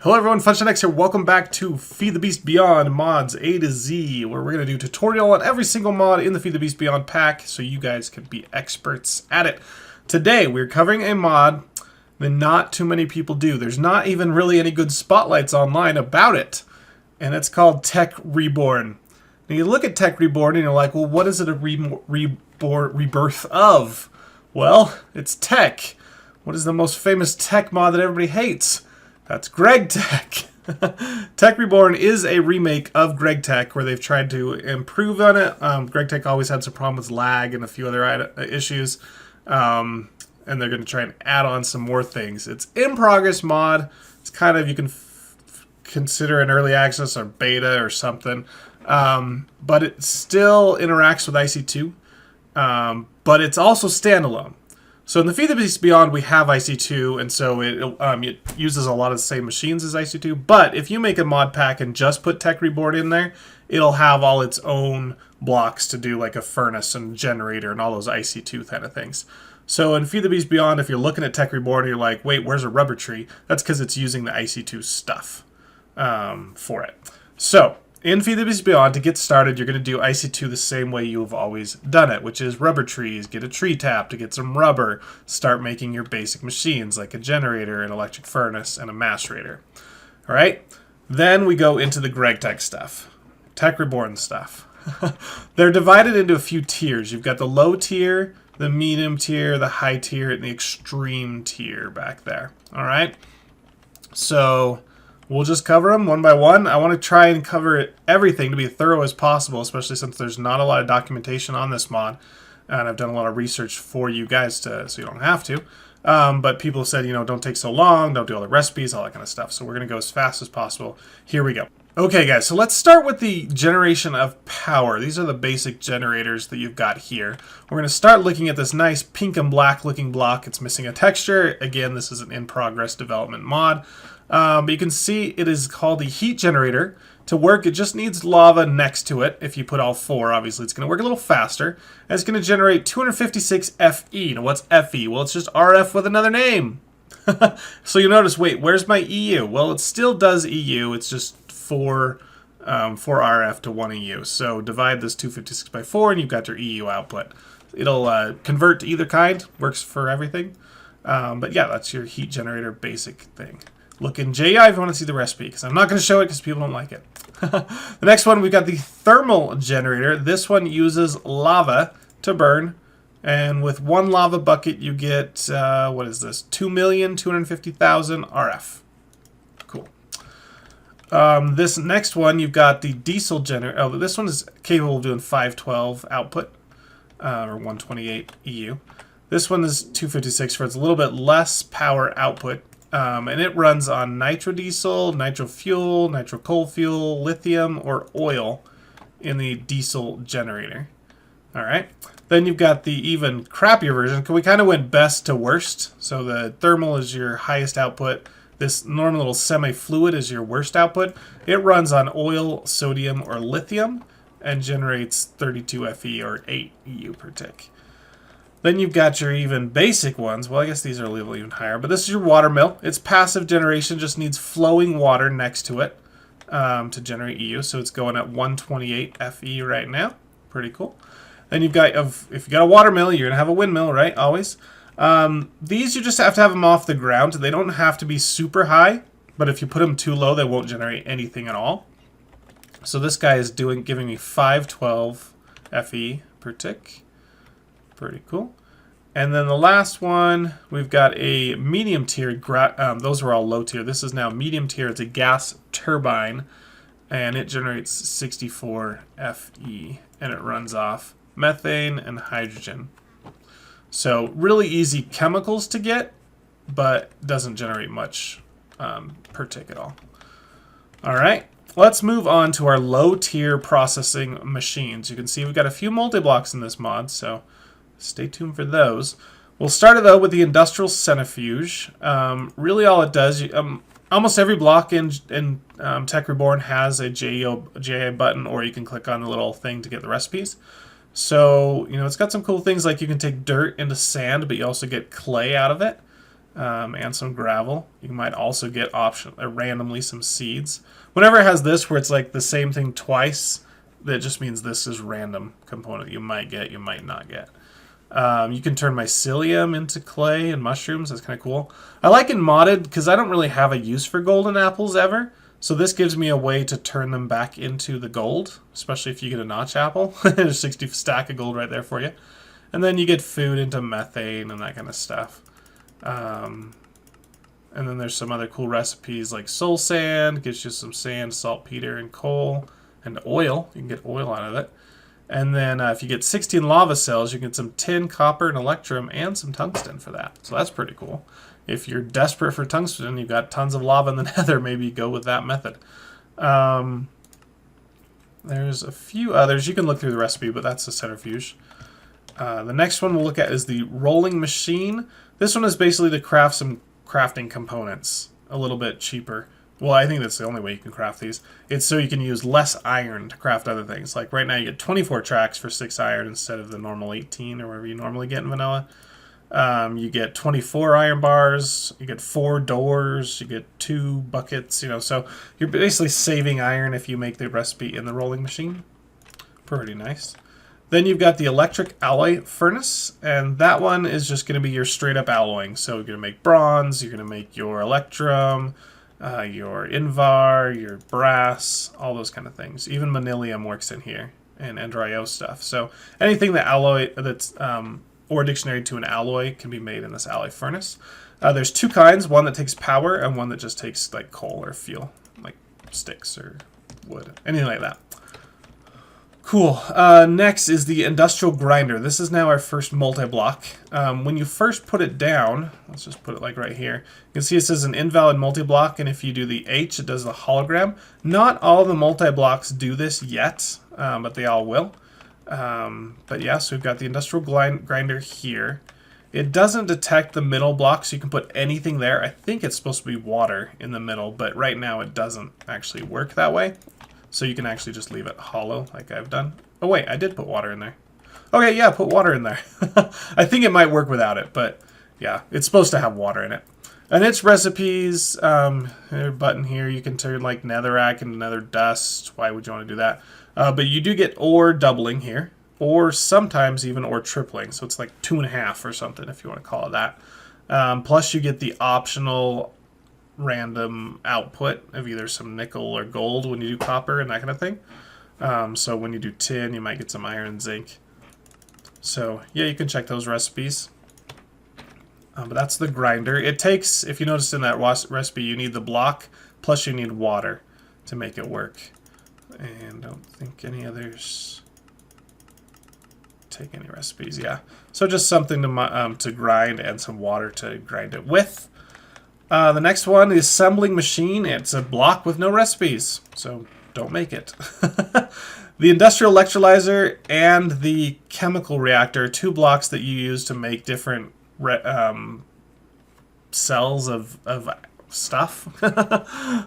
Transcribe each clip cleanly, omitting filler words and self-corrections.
Hello everyone, FunshionX here. Welcome back to Feed the Beast Beyond mods A to Z, where we're going to do a tutorial on every single mod in the Feed the Beast Beyond pack, so you guys can be experts at it. Today, we're covering a mod that not too many people do. There's not even really any good spotlights online about it, and it's called Tech Reborn. Now you look at Tech Reborn and you're like, well, what is it a rebirth of? Well, it's tech. What is the most famous tech mod that everybody hates? That's GregTech. Tech Reborn is a remake of GregTech where they've tried to improve on it. GregTech always had some problem with lag and a few other issues. And they're going to try and add on some more things. It's in progress mod. It's kind of, you can consider an early access or beta or something. But it still interacts with IC2. But it's also standalone. So in the Feed the Beast Beyond, we have IC2, and so it uses a lot of the same machines as IC2. But if you make a mod pack and just put Tech Reborn in there, it'll have all its own blocks to do like a furnace and generator and all those IC2 kind of things. So in Feed the Beast Beyond, if you're looking at Tech Reborn and you're like, wait, where's a rubber tree? That's because it's using the IC2 stuff for it. So in Feed the Beast Beyond, to get started, you're going to do IC2 the same way you've always done it, which is rubber trees, get a tree tap to get some rubber, start making your basic machines like a generator, an electric furnace, and a macerator. All right? Then we go into the GregTech stuff, Tech Reborn stuff. They're divided into a few tiers. You've got the low tier, the medium tier, the high tier, and the extreme tier back there. All right? So we'll just cover them one by one. I want to try and cover everything to be as thorough as possible, especially since there's not a lot of documentation on this mod. And I've done a lot of research for you guys so you don't have to. But people have said, you know, don't take so long, don't do all the recipes, all that kind of stuff. So we're going to go as fast as possible. Here we go. Okay, guys, so let's start with the generation of power. These are the basic generators that you've got here. We're going to start looking at this nice pink and black looking block. It's missing a texture. Again, this is an in-progress development mod. But you can see it is called the heat generator. To work, it just needs lava next to it. If you put all four, obviously it's going to work a little faster. And it's going to generate 256 FE. Now, what's FE? Well, it's just RF with another name. So you notice, wait, where's my EU? Well, it still does EU. It's just 4 RF to 1 EU. So divide this 256 by 4, and you've got your EU output. It'll convert to either kind. Works for everything. But yeah, that's your heat generator basic thing. Look in JI if you want to see the recipe, because I'm not going to show it because people don't like it. The next one, we've got the thermal generator. This one uses lava to burn. And with one lava bucket, you get, what is this? 2,250,000 RF. Cool. This next one, you've got the diesel generator. Oh, this one is capable of doing 512 output, or 128 EU. This one is 256 for it's a little bit less power output. And it runs on nitro diesel, nitro fuel, nitro coal fuel, lithium, or oil in the diesel generator. All right. Then you've got the even crappier version. We kind of went best to worst. So the thermal is your highest output. This normal little semi-fluid is your worst output. It runs on oil, sodium, or lithium and generates 32 FE or 8 EU per tick. Then you've got your even basic ones. Well, I guess these are a little even higher. But this is your water mill. It's passive generation, just needs flowing water next to it to generate EU. So it's going at 128 FE right now. Pretty cool. Then you've got, if you got a water mill, you're going to have a windmill, right? Always. These you just have to have them off the ground. They don't have to be super high. But if you put them too low, they won't generate anything at all. So this guy is giving me 512 FE per tick. Pretty cool. And then the last one, we've got a medium tier. Those were all low tier. This is now medium tier. It's a gas turbine, and it generates 64 FE, and it runs off methane and hydrogen. So really easy chemicals to get, but doesn't generate much per tick at all. All right. Let's move on to our low tier processing machines. You can see we've got a few multi-blocks in this mod, so stay tuned for those. We'll start it though with the industrial centrifuge. Really all it does, almost every block in Tech Reborn has a JA button, or you can click on the little thing to get the recipes. So, you know, it's got some cool things like you can take dirt into sand, but you also get clay out of it. and some gravel. You might also get randomly some seeds. Whenever it has this where it's like the same thing twice, that just means this is random component you might get, you might not get. You can turn mycelium into clay and mushrooms. That's kind of cool. I like it modded because I don't really have a use for golden apples ever. So this gives me a way to turn them back into the gold, especially if you get a notch apple. There's 60 stack of gold right there for you. And then you get food into methane and that kind of stuff. And then there's some other cool recipes like soul sand, gives you some sand, saltpeter, and coal, and oil. You can get oil out of it. And then if you get 16 lava cells, you get some tin, copper, and electrum, and some tungsten for that. So that's pretty cool. If you're desperate for tungsten, you've got tons of lava in the nether, maybe go with that method. There's a few others. You can look through the recipe, but that's the centrifuge. The next one we'll look at is the rolling machine. This one is basically to craft some crafting components a little bit cheaper. Well, I think that's the only way you can craft these. It's so you can use less iron to craft other things. Like right now you get 24 tracks for 6 iron instead of the normal 18 or whatever you normally get in vanilla. You get 24 iron bars, you get 4 doors, you get 2 buckets, you know, so you're basically saving iron if you make the recipe in the rolling machine. Pretty nice. Then you've got the electric alloy furnace, and that one is just going to be your straight up alloying. So you're going to make bronze, you're going to make your electrum, your invar, your brass, all those kind of things. Even manilium works in here, and Endrio stuff. So anything that alloy that's or dictionary to an alloy can be made in this alloy furnace. There's 2 kinds, one that takes power and one that just takes like coal or fuel, like sticks or wood, anything like that. Cool. Next is the industrial grinder. This is now our first multi-block. When you first put it down, let's just put it like right here, you can see it says an invalid multi-block, and if you do the H, it does the hologram. Not all the multi-blocks do this yet, but they all will. But yeah, so we've got the industrial grinder here. It doesn't detect the middle block, so you can put anything there. I think it's supposed to be water in the middle, but right now it doesn't actually work that way. So you can actually just leave it hollow like I've done. Oh wait, I did put water in there. Okay, yeah, put water in there. I think it might work without it, but yeah, it's supposed to have water in it. And its recipes, button here, you can turn like netherrack into nether dust. Why would you want to do that? But you do get ore doubling here, or sometimes even ore tripling. So it's like 2.5 or something if you want to call it that. Plus you get the optional random output of either some nickel or gold when you do copper and that kind of thing. So when you do tin, you might get some iron and zinc. So yeah, you can check those recipes. But that's the grinder. It takes, if you notice in that recipe, you need the block, plus you need water to make it work. And I don't think any others take any recipes, yeah. So just something to grind and some water to grind it with. The next one, the assembling machine. It's a block with no recipes, so don't make it. The industrial electrolyzer and the chemical reactor, 2 blocks that you use to make different cells of stuff,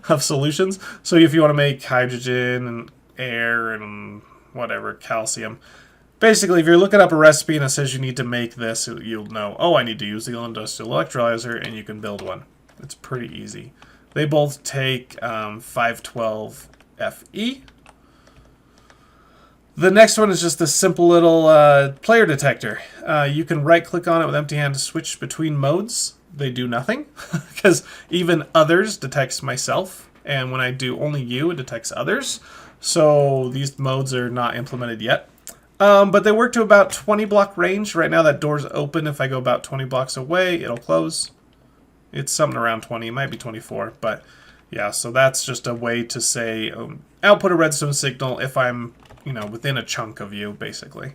of solutions. So if you want to make hydrogen and air and whatever, calcium. Basically, if you're looking up a recipe and it says you need to make this, you'll know, oh, I need to use the industrial electrolyzer, and you can build one. It's pretty easy. They both take 512 Fe. The next one is just a simple little player detector. You can right-click on it with empty hand to switch between modes. They do nothing, because even others detects myself, and when I do only you, it detects others. So these modes are not implemented yet. But they work to about 20 block range. Right now that door's open. If I go about 20 blocks away, it'll close. It's something around 20, it might be 24, but yeah, so that's just a way to say output a redstone signal if I'm, you know, within a chunk of you, basically.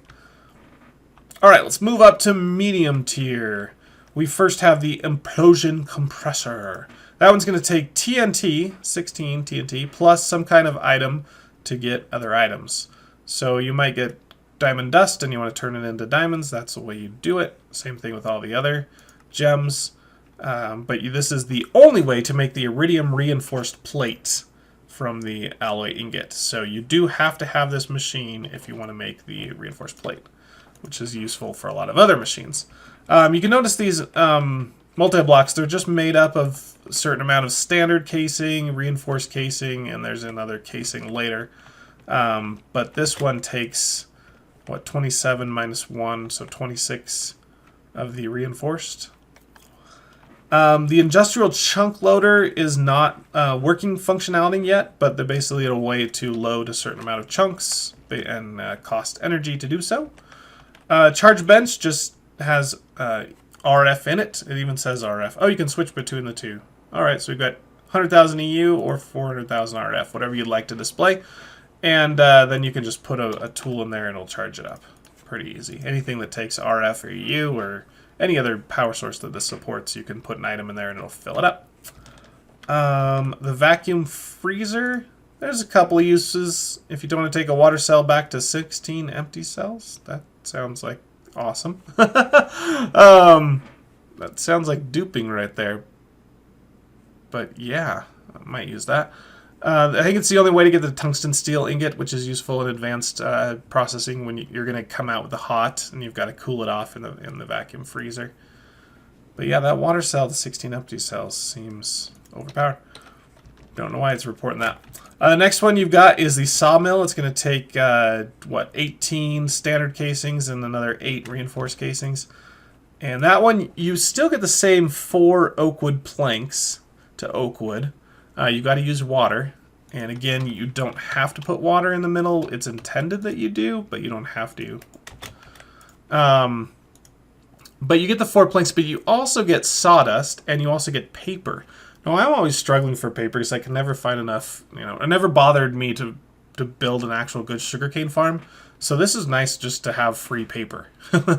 All right, let's move up to medium tier. We first have the Implosion Compressor. That one's going to take TNT, 16 TNT, plus some kind of item to get other items. So you might get diamond dust and you want to turn it into diamonds. That's the way you do it. Same thing with all the other gems. But this is the only way to make the iridium reinforced plate from the alloy ingot. So you do have to have this machine if you want to make the reinforced plate, which is useful for a lot of other machines. You can notice these multi-blocks, they're just made up of a certain amount of standard casing, reinforced casing, and there's another casing later. But this one takes, what, 27 minus 1, so 26 of the reinforced. The industrial chunk loader is not working functionality yet, but they're basically a way to load a certain amount of chunks and cost energy to do so. Charge bench just has RF in it. It even says RF. Oh, you can switch between the two. All right, so we've got 100,000 EU or 400,000 RF, whatever you'd like to display. And then you can just put a tool in there and it'll charge it up. Pretty easy. Anything that takes RF or EU or any other power source that this supports, you can put an item in there and it'll fill it up. The vacuum freezer, there's a couple of uses. If you don't want to take a water cell back to 16 empty cells, that sounds like awesome. That sounds like duping right there. But yeah, I might use that. I think it's the only way to get the tungsten steel ingot, which is useful in advanced processing when you're going to come out with the hot and you've got to cool it off in the vacuum freezer. But yeah, that water cell to 16 empty cells seems overpowered. Don't know why it's reporting that. The next one you've got is the Sawmill. It's going to take, 18 standard casings and another 8 reinforced casings. And that one, you still get the same 4 oak wood planks to oak wood. You got to use water, and again, you don't have to put water in the middle. It's intended that you do, but you don't have to. But you get the 4 planks, but you also get sawdust, and you also get paper. Now, I'm always struggling for paper because I can never find enough. It never bothered me to build an actual good sugarcane farm. So this is nice just to have free paper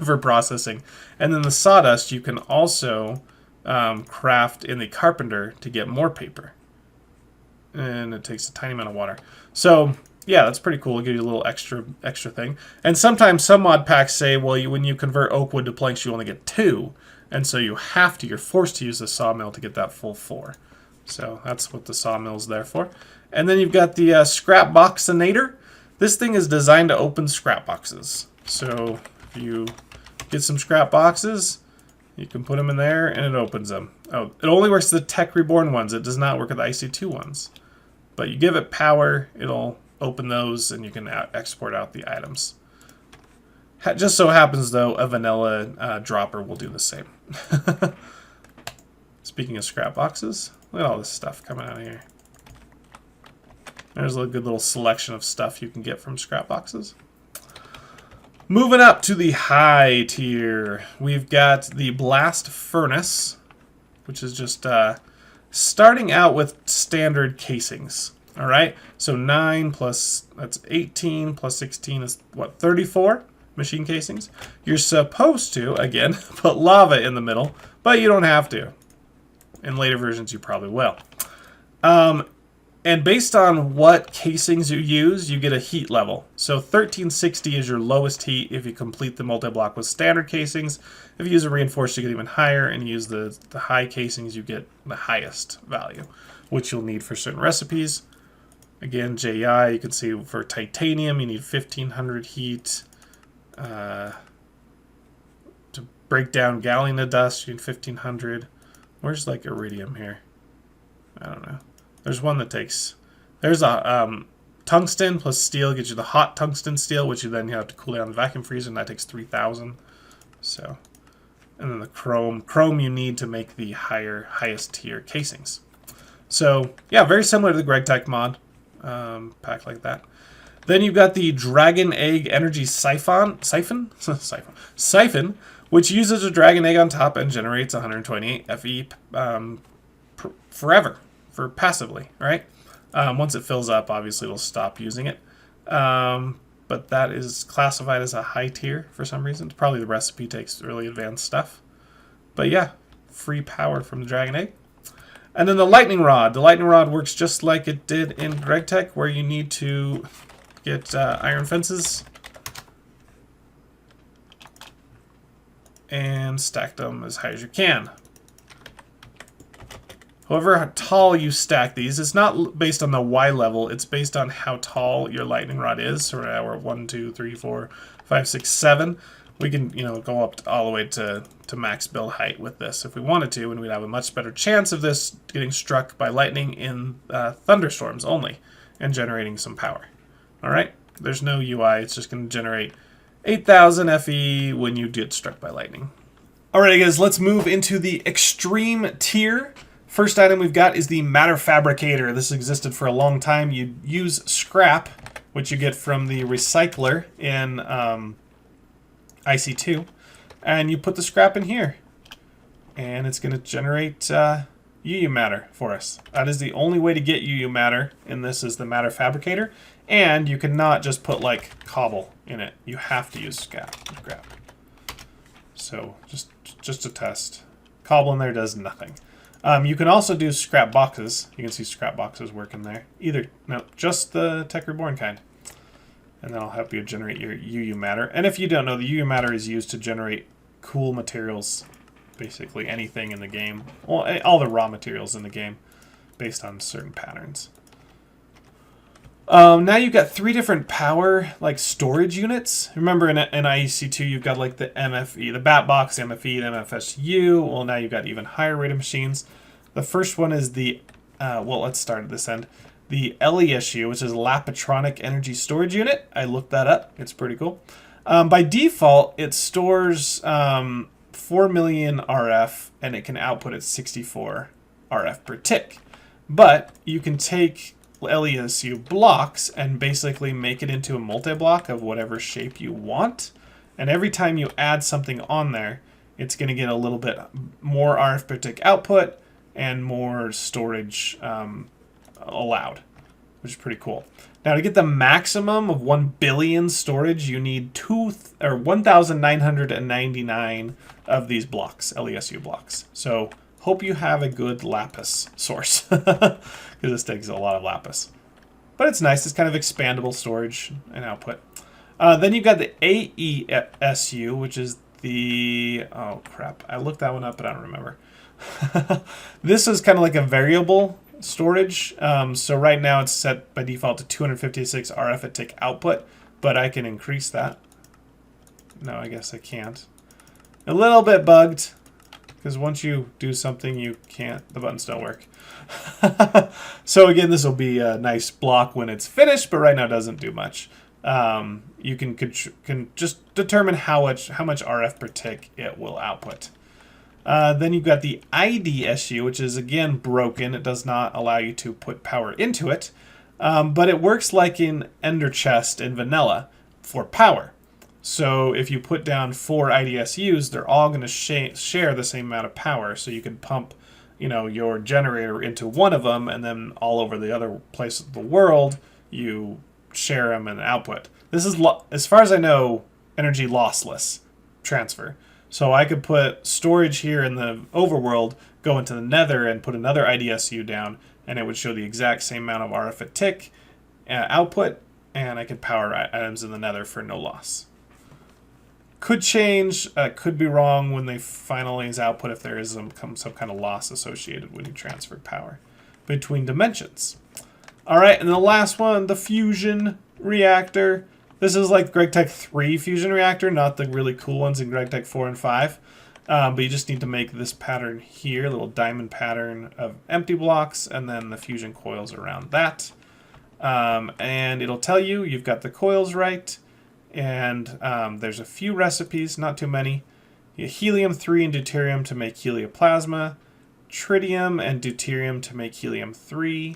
for processing. And then the sawdust you can also craft in the carpenter to get more paper. And it takes a tiny amount of water. So yeah, that's pretty cool. It'll give you a little extra thing. And sometimes some mod packs say, well, when you convert oak wood to planks, you only get 2. And so you're forced to use the sawmill to get that full 4. So that's what the sawmill's there for. And then you've got the scrap Box Inator. This thing is designed to open scrap boxes. So if you get some scrap boxes, you can put them in there and it opens them. Oh, it only works with the Tech Reborn ones. It does not work with the IC2 ones. But you give it power, it'll open those and you can export out the items. Just so happens, though, a vanilla dropper will do the same. Speaking of scrap boxes, look at all this stuff coming out of here. There's a good little selection of stuff you can get from scrap boxes. Moving up to the high tier, we've got the Blast Furnace, which is just starting out with standard casings. All right, so 9 plus, that's 18 plus 16 is what, 34? Machine casings. You're supposed to, again, put lava in the middle, but you don't have to. In later versions, you probably will. And based on what casings you use, you get a heat level. So 1360 is your lowest heat if you complete the multi-block with standard casings. If you use a reinforced, you get even higher, and you use the high casings, you get the highest value, which you'll need for certain recipes. Again, JI, you can see for titanium, you need 1500 heat. To break down galena dust, you need 1500. Where's like iridium here? I don't know. There's one that takes. There's a tungsten plus steel gets you the hot tungsten steel, which you then have to cool down the vacuum freezer, and that takes 3000. So, and then the chrome you need to make the highest tier casings. So yeah, very similar to the GregTech mod pack like that. Then you've got the Dragon Egg Energy Siphon, which uses a dragon egg on top and generates 128 FE forever, for passively, right? Once it fills up, obviously it'll stop using it. But that is classified as a high tier for some reason. Probably the recipe takes really advanced stuff. But yeah, free power from the Dragon Egg. And then the Lightning Rod. The Lightning Rod works just like it did in GregTech, where you need to get iron fences and stack them as high as you can. However how tall you stack these, it's not based on the Y level, it's based on how tall your lightning rod is. So right now we're at 1, 2, 3, 4, 5, 6, 7. We can, go up all the way to max build height with this if we wanted to, and we'd have a much better chance of this getting struck by lightning in thunderstorms only and generating some power. All right, there's no UI. It's just going to generate 8,000 FE when you get struck by lightning. All right, guys, let's move into the extreme tier. First item we've got is the Matter Fabricator. This existed for a long time. You use scrap, which you get from the recycler in IC2, and you put the scrap in here, and it's going to generate UU matter for us. That is the only way to get UU matter in this, is the Matter Fabricator, and you cannot just put like cobble in it. You have to use scrap. So just a test. Cobble in there does nothing. You can also do scrap boxes. You can see scrap boxes working there. No, just the Tech Reborn kind. And that'll help you generate your UU matter. And if you don't know, the UU matter is used to generate cool materials. Basically anything in the game. Well, all the raw materials in the game based on certain patterns. Now you've got 3 different power storage units. Remember in IEC2 you've got like the MFE, the BAT box, the MFE, the MFSU. Well, now you've got even higher rated machines. The first one is the, let's start at this end. The LESU, which is Lapatronic Energy Storage Unit. I looked that up. It's pretty cool. By default, it stores 4 million RF, and it can output at 64 RF per tick. But you can take LESU blocks and basically make it into a multi-block of whatever shape you want. And every time you add something on there, it's going to get a little bit more RF per tick output and more storage allowed, which is pretty cool. Now to get the maximum of 1 billion storage, you need 1,999 of these blocks, LESU blocks. So hope you have a good lapis source, because this takes a lot of lapis. But it's nice. It's kind of expandable storage and output. Then you've got the AESU, which is the... Oh, crap. I looked that one up, but I don't remember. This is kind of like a variable storage. So right now it's set by default to 256 RF a tick output, but I can increase that. No, I guess I can't. A little bit bugged, because once you do something, you can't, the buttons don't work. So again, this will be a nice block when it's finished, but right now it doesn't do much. You can just determine how much RF per tick it will output. Then you've got the IDSU, which is again broken. It does not allow you to put power into it, but it works like in Ender Chest in vanilla for power. So if you put down 4 IDSUs, they're all going to share the same amount of power. So you can pump, your generator into one of them, and then all over the other places of the world, you share them and output. This is, as far as I know, energy lossless transfer. So I could put storage here in the overworld, go into the nether, and put another IDSU down, and it would show the exact same amount of RF a tick output, and I could power items in the nether for no loss. Could change, could be wrong when they finalize output if there is some kind of loss associated when you transfer power between dimensions. All right, and the last one, the fusion reactor. This is like GregTech 3 fusion reactor, not the really cool ones in GregTech 4 and 5. But you just need to make this pattern here, a little diamond pattern of empty blocks, and then the fusion coils around that. And it'll tell you you've got the coils right. And there's a few recipes, not too many. Helium-3 and deuterium to make helioplasma. Tritium and deuterium to make helium-3.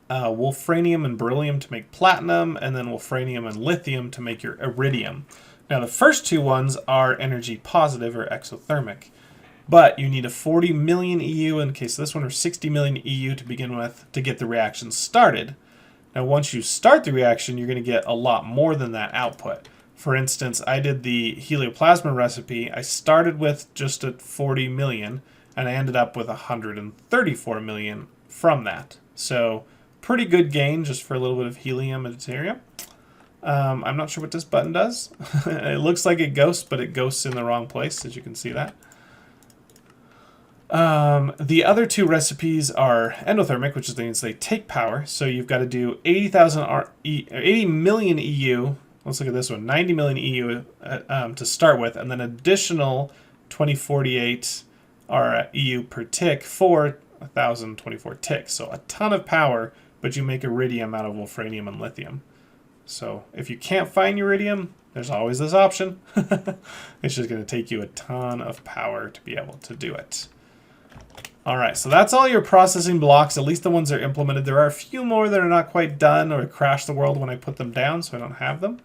Wolfranium and beryllium to make platinum, and then wolfranium and lithium to make your iridium. Now the first 2 ones are energy positive or exothermic, but you need a 40 million EU in case of this one, or 60 million EU to begin with to get the reaction started. Now once you start the reaction, you're going to get a lot more than that output. For instance, I did the helioplasma recipe. I started with just at 40 million, and I ended up with 134 million from that. So pretty good gain just for a little bit of helium and deuterium. I'm not sure what this button does. It looks like it ghosts, but it ghosts in the wrong place, as you can see that. The other 2 recipes are endothermic, which means they take power. So you've got to do 80 million EU let's look at this one. 90 million EU to start with, and then additional 2048 EU per tick for 1,024 ticks. So a ton of power, but you make iridium out of wolfranium and lithium. So if you can't find uridium, there's always this option. It's just going to take you a ton of power to be able to do it. All right, so that's all your processing blocks, at least the ones that are implemented. There are a few more that are not quite done or crash the world when I put them down, so I don't have them.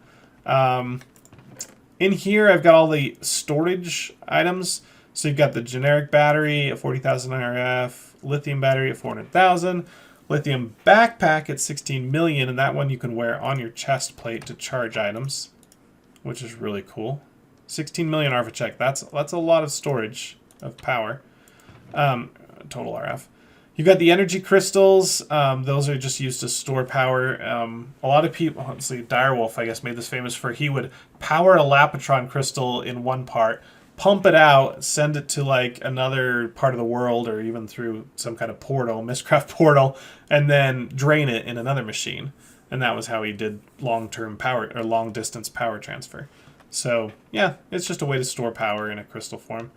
In here, I've got all the storage items. So you've got the generic battery at 40,000 RF, lithium battery at 400,000, lithium backpack at 16 million, and that one you can wear on your chest plate to charge items, which is really cool. 16 million RF check. That's a lot of storage of power. Total RF. You've got the energy crystals. Those are just used to store power. A lot of people, let's see, Direwolf, I guess, made this famous for he would power a Lapotron crystal in one part, pump it out, send it to like another part of the world or even through some kind of portal, Mistcraft portal, and then drain it in another machine. And that was how he did long-term power or long-distance power transfer. So yeah, it's just a way to store power in a crystal form.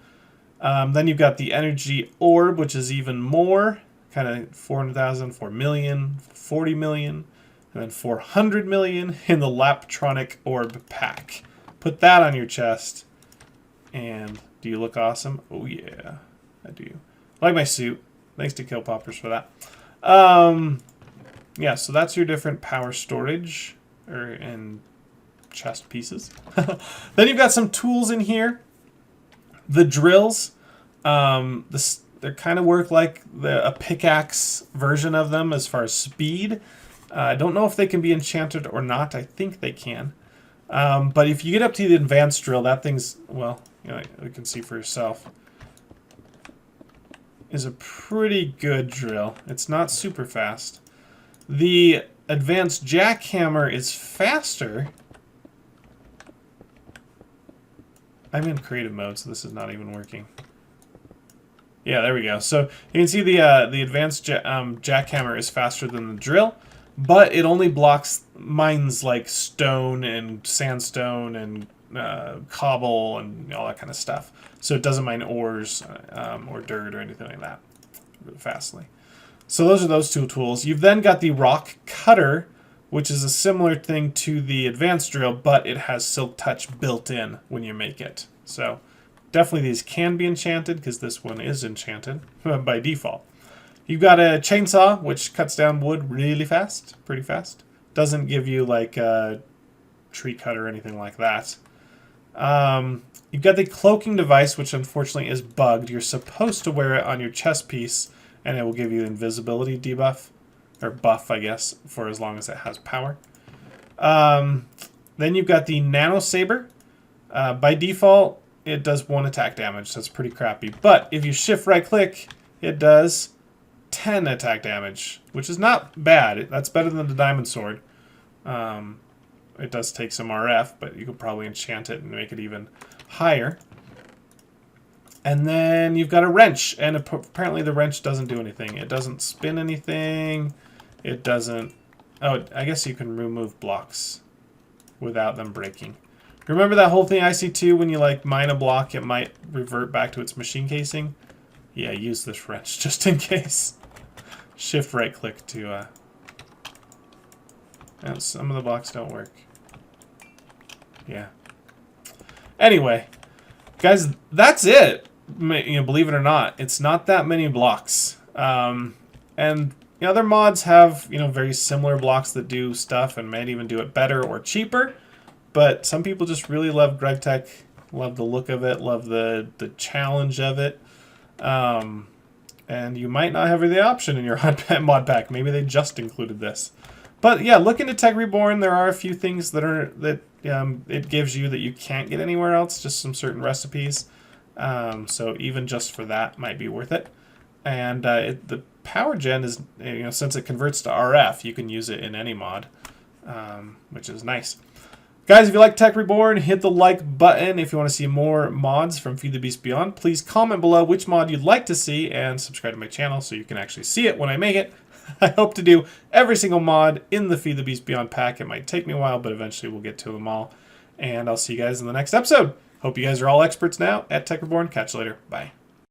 Then you've got the energy orb, which is even more, kind of 400,000, 4 million, 40 million, and then 400 million in the Laptronic orb pack. Put that on your chest, and do you look awesome? Oh yeah, I do. I like my suit. Thanks to Kill Poppers for that. Yeah, so that's your different power storage and chest pieces. Then you've got some tools in here. The drills, they kind of work like a pickaxe version of them as far as speed. I don't know if they can be enchanted or not. I think they can. But if you get up to the advanced drill, that thing's, well, you know, you can see for yourself, is a pretty good drill. It's not super fast. The advanced jackhammer is faster. I'm in creative mode, so this is not even working. Yeah, there we go. So you can see the advanced jackhammer is faster than the drill, but it only blocks mines like stone and sandstone and cobble and all that kind of stuff. So it doesn't mine ores or dirt or anything like that really fastly. So those are those two tools. You've then got the rock cutter, which is a similar thing to the advanced drill, but it has silk touch built in when you make it. So definitely these can be enchanted because this one is enchanted by default. You've got a chainsaw, which cuts down wood really fast, pretty fast. Doesn't give you like a tree cut or anything like that. You've got the cloaking device, which unfortunately is bugged. You're supposed to wear it on your chest piece, and it will give you invisibility debuff. Or buff, I guess, for as long as it has power. Then you've got the Nano Saber. By default, it does 1 attack damage, so it's pretty crappy. But if you shift right-click, it does 10 attack damage, which is not bad. That's better than the Diamond Sword. It does take some RF, but you could probably enchant it and make it even higher. And then you've got a wrench, and apparently the wrench doesn't do anything. It doesn't spin anything. It doesn't... Oh, I guess you can remove blocks without them breaking. Remember that whole thing I see too, when you like mine a block, it might revert back to its machine casing? Yeah, use this wrench just in case. Shift right click to... And some of the blocks don't work. Yeah. Anyway, guys, that's it. You know, believe it or not, it's not that many blocks. And you know, other mods have, you know, very similar blocks that do stuff and might even do it better or cheaper. But some people just really love GregTech, love the look of it, love the challenge of it. And you might not have the option in your mod pack. Maybe they just included this. But yeah, look into Tech Reborn. There are a few things that it gives you that you can't get anywhere else, just some certain recipes. So even just for that might be worth it. And the power gen is, you know, since it converts to RF, you can use it in any mod, which is nice. Guys, if you like Tech Reborn, hit the like button. If you want to see more mods from Feed the Beast Beyond, please comment below which mod you'd like to see and subscribe to my channel so you can actually see it when I make it. I hope to do every single mod in the Feed the Beast Beyond pack. It might take me a while, but eventually we'll get to them all. And I'll see you guys in the next episode. Hope you guys are all experts now at Tech Reborn. Catch you later. Bye.